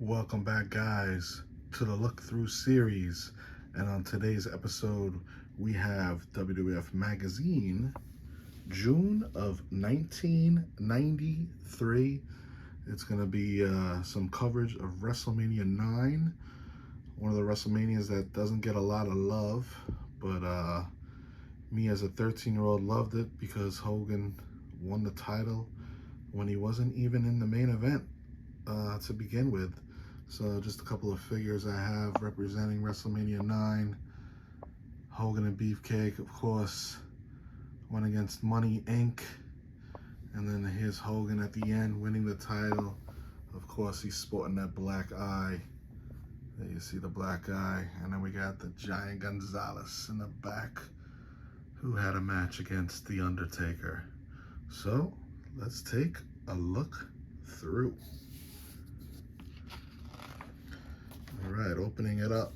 Welcome back, guys, to the Look Through series. And on today's episode, we have WWF Magazine, June of 1993. It's going to be some coverage of WrestleMania 9, one of the WrestleManias that doesn't get a lot of love, but me as a 13-year-old loved it because Hogan won the title when he wasn't even in the main event to begin with. So just a couple of figures I have representing WrestleMania 9. Hogan and Beefcake, of course, went against Money Inc. And then here's Hogan at the end winning the title. Of course, he's sporting that black eye. There you see the black eye. And then we got the Giant Gonzalez in the back, who had a match against The Undertaker. So let's take a look through. All right, opening it up.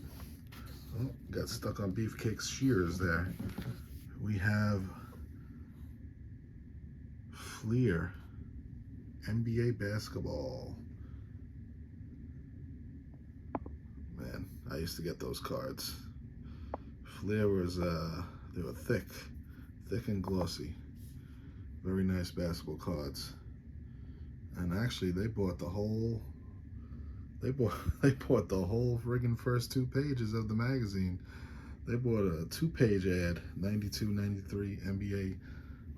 Oh, got stuck on Beefcake's shears there. We have Fleer, NBA basketball. Man, I used to get those cards. Fleer was, they were thick and glossy. Very nice basketball cards. And actually, they bought the whole friggin' first 2 pages of the magazine. They bought a 2-page ad, 92-93 NBA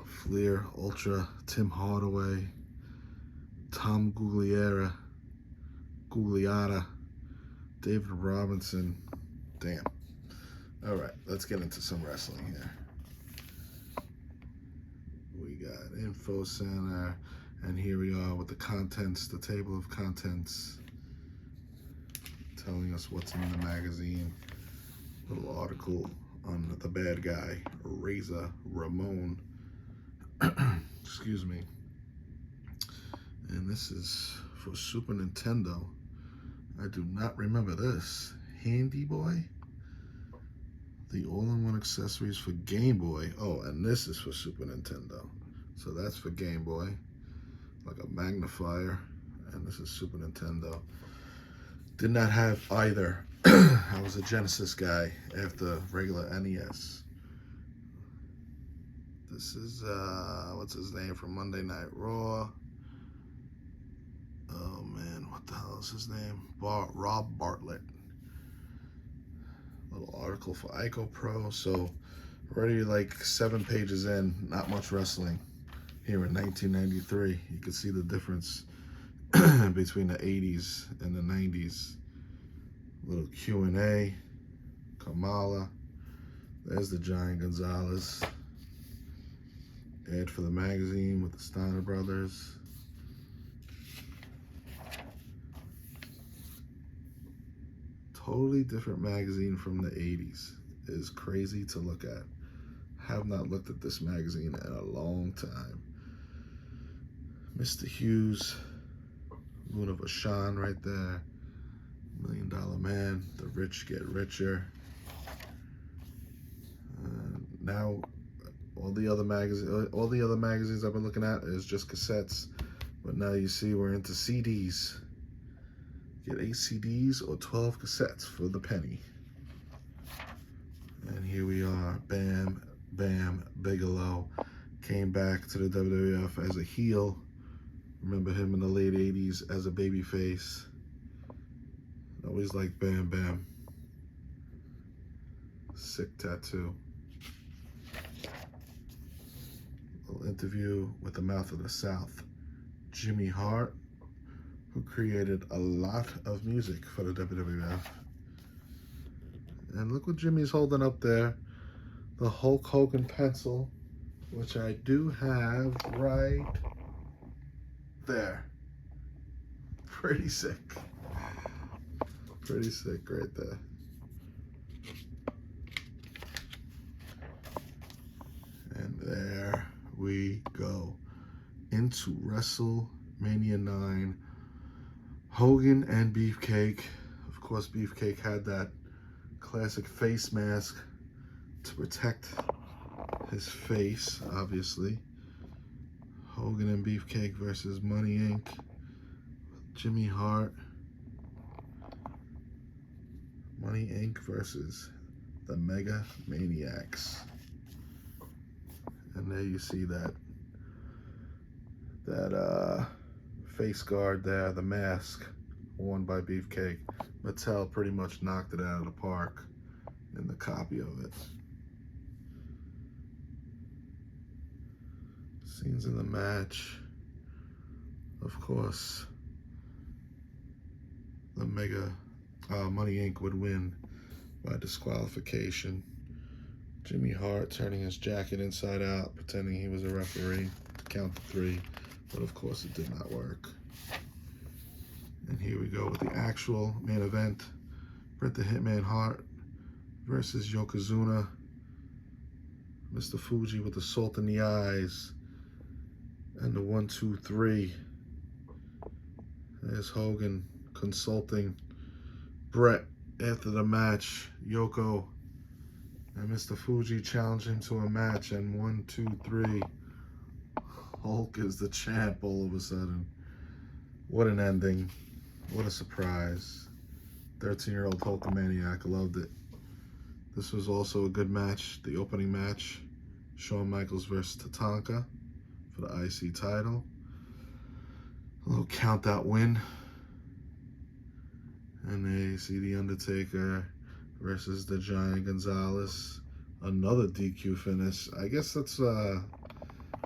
Fleer Ultra, Tim Hardaway, Tom Gugliotta, David Robinson. Damn. All right, let's get into some wrestling here. We got Info Center, and here we are with the contents, the table of contents, telling us what's in the magazine. Little article on the bad guy, Razor Ramon. Excuse me. And this is for Super Nintendo. I do not remember this. Handy Boy? The all-in-one accessories for Game Boy. Oh, and this is for Super Nintendo. So that's for Game Boy. Like a magnifier. And this is Super Nintendo. Did not have either. I was a Genesis guy after regular NES. This is, what's his name from Monday Night Raw? Oh man, what the hell is his name? Rob Bartlett. Little article for Ico Pro. So already like 7 pages in, not much wrestling here in 1993. You can see the difference between the 80s and the 90s. Little Q&A, Kamala. There's the Giant Gonzalez. Ad for the magazine with the Steiner brothers. Totally different magazine from the 80s. It is crazy to look at. Have not looked at this magazine in a long time. Mr. Hughes, Luna Vachon right there. $1 Million Man, The Rich Get Richer. Now, all the other magazines I've been looking at is just cassettes, but now you see we're into CDs. Get 8 CDs or 12 cassettes for the penny. And here we are. Bam Bam Bigelow came back to the WWF as a heel. Remember him in the late 80s as a babyface. Always like Bam Bam. Sick tattoo. Little interview with the Mouth of the South. Jimmy Hart, who created a lot of music for the WWF. And look what Jimmy's holding up there. The Hulk Hogan pencil, which I do have right there. Pretty sick. Pretty sick right there. And there we go. Into WrestleMania 9. Hogan and Beefcake. Of course, Beefcake had that classic face mask to protect his face, obviously. Hogan and Beefcake versus Money Inc. Jimmy Hart. Money Inc. versus the Mega Maniacs. And there you see that face guard there, the mask worn by Beefcake. Mattel pretty much knocked it out of the park in the copy of it. Scenes in the match. Of course, the Money Inc. would win by disqualification. Jimmy Hart turning his jacket inside out, pretending he was a referee to count to 3, but of course it did not work. And here we go with the actual main event. Bret the Hitman Hart versus Yokozuna. Mr. Fuji with the salt in the eyes and the 1, 2, 3. There's Hogan consulting Bret after the match. Yoko and Mr. Fuji challenge him to a match, and 1, 2, 3. Hulk is the champ all of a sudden. What an ending. What a surprise. 13-year-old Hulkamaniac, loved it. This was also a good match, the opening match. Shawn Michaels versus Tatanka for the IC title. A little count-out win. And there you see The Undertaker versus the Giant Gonzalez. Another DQ finish. I guess that's one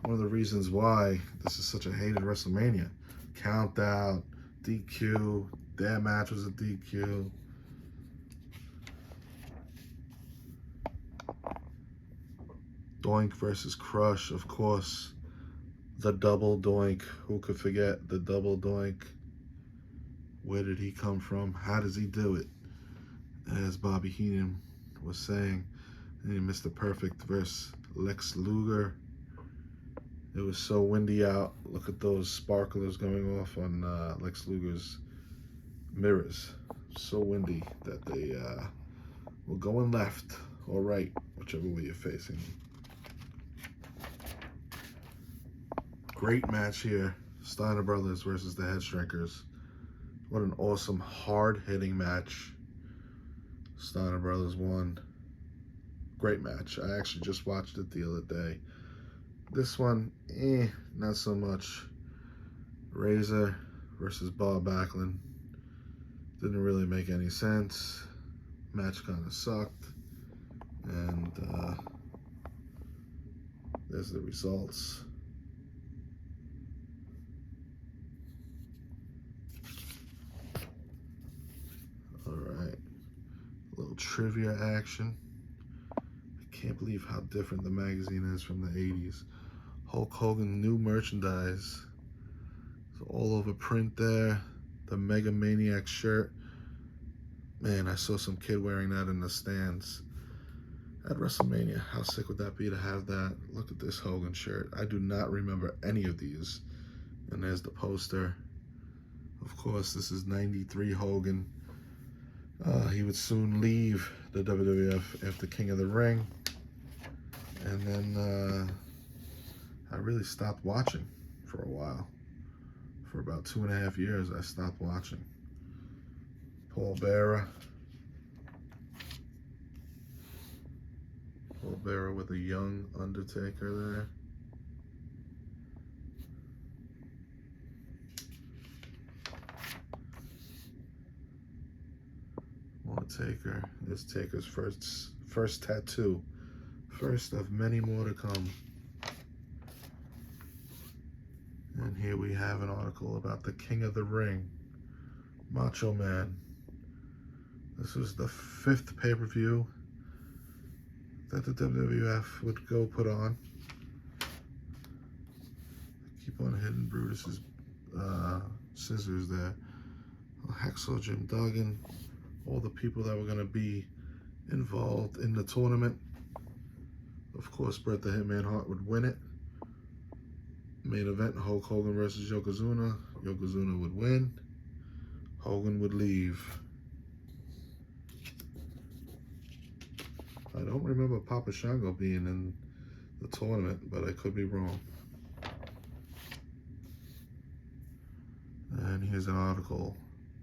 of the reasons why this is such a hated WrestleMania. Count out, DQ, their match was a DQ. Doink versus Crush, of course. The double Doink. Who could forget the double Doink? Where did he come from? How does he do it? As Bobby Heenan was saying, and Mr. Perfect versus Lex Luger. It was so windy out. Look at those sparklers going off on Lex Luger's mirrors. So windy that they were going left or right, whichever way you're facing. Great match here. Steiner Brothers versus the Headshrinkers. What an awesome, hard-hitting match. Steiner Brothers won. Great match. I actually just watched it the other day. This one, not so much. Razor versus Bob Backlund. Didn't really make any sense. Match kind of sucked. And there's the results. Alright. A little trivia action. I can't believe how different the magazine is from the 80s. Hulk Hogan new merchandise. So all over print there. The Mega Maniac shirt. Man, I saw some kid wearing that in the stands at WrestleMania. How sick would that be to have that? Look at this Hogan shirt. I do not remember any of these. And there's the poster. Of course, this is 93 Hogan. He would soon leave the WWF after King of the Ring. And then I really stopped watching for a while. For about 2.5 years, I stopped watching. Paul Bearer. Paul Bearer with a young Undertaker there. More Taker. This Taker's first tattoo. First of many more to come. And here we have an article about the King of the Ring, Macho Man. This was the 5th pay-per-view that the WWF would go put on. Keep on hitting Brutus's scissors there. Hacksaw Jim Duggan, all the people that were going to be involved in the tournament. Of course, Bret the Hitman Hart would win it. Main event, Hulk Hogan versus Yokozuna. Yokozuna would win. Hogan would leave. I don't remember Papa Shango being in the tournament, but I could be wrong. And here's an article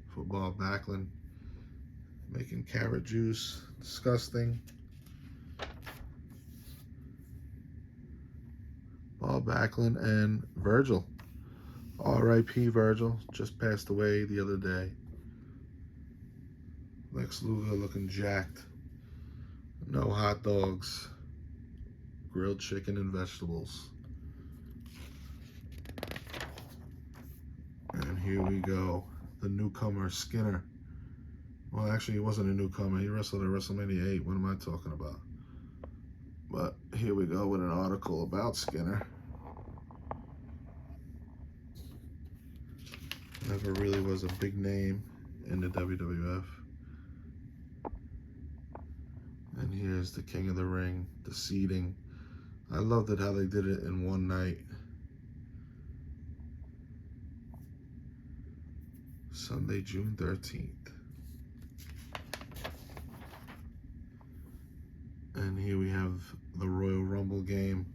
for Bob Backlund. Making carrot juice. Disgusting. Bob Backlund and Virgil. R.I.P. Virgil. Just passed away the other day. Lex Luger looking jacked. No hot dogs. Grilled chicken and vegetables. And here we go. The newcomer, Skinner. Well, actually, he wasn't a newcomer. He wrestled at WrestleMania 8. What am I talking about? But here we go with an article about Skinner. Never really was a big name in the WWF. And here's the King of the Ring, the seating. I loved it how they did it in one night. Sunday, June 13th. And here we have the Royal Rumble game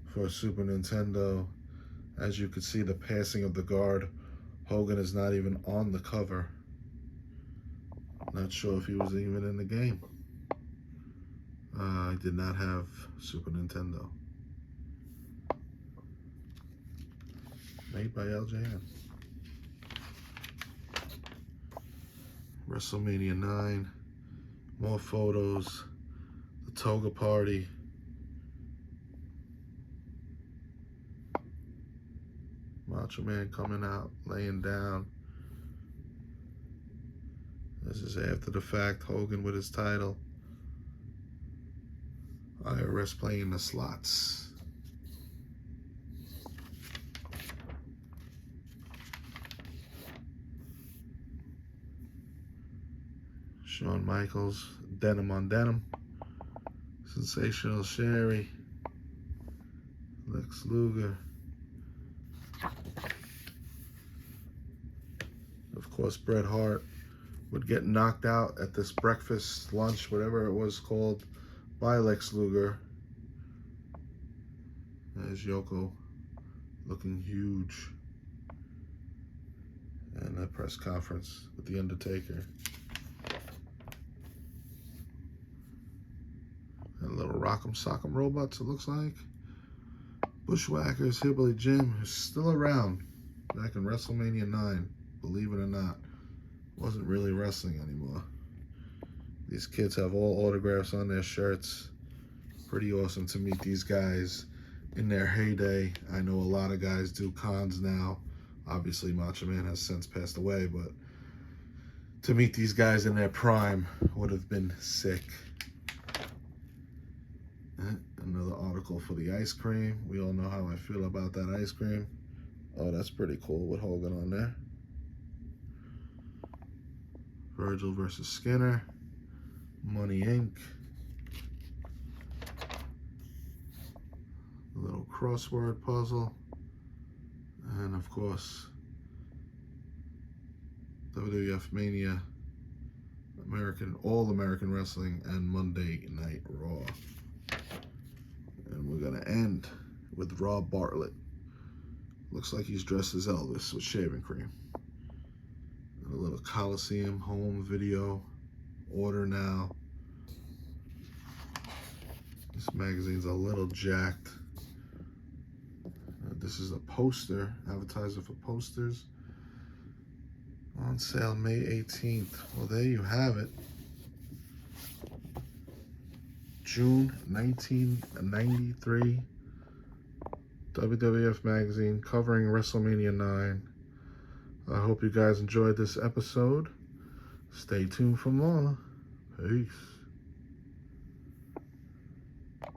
for Super Nintendo. As you can see, the passing of the guard. Hogan is not even on the cover. Not sure if he was even in the game. I did not have Super Nintendo. Made by LJN. WrestleMania 9. More photos. The toga party. Macho Man coming out, laying down. This is after the fact. Hogan with his title. IRS playing the slots. Shawn Michaels, denim on denim. Sensational Sherry. Lex Luger. Of course, Bret Hart would get knocked out at this breakfast, lunch, whatever it was called, by Lex Luger. There's Yoko looking huge. And a press conference with The Undertaker. And little Rock'em Sock'em robots, it looks like. Bushwhackers, Hillbilly Jim is still around back in WrestleMania 9, believe it or not. Wasn't really wrestling anymore. These kids have all autographs on their shirts. Pretty awesome to meet these guys in their heyday. I know a lot of guys do cons now. Obviously, Macho Man has since passed away, but to meet these guys in their prime would have been sick. Another article for the ice cream. We all know how I feel about that ice cream. Oh, that's pretty cool with Hogan on there. Virgil versus Skinner. Money Inc. A little crossword puzzle. And of course, WWF Mania, All American Wrestling, and Monday Night Raw. And we're gonna end with Rob Bartlett. Looks like he's dressed as Elvis with shaving cream. And a little Coliseum home video. Order now. This magazine's a little jacked. This is a poster, advertiser for posters. On sale May 18th. Well, there you have it. June 1993. WWF Magazine covering WrestleMania 9. I hope you guys enjoyed this episode. Stay tuned for more. Peace.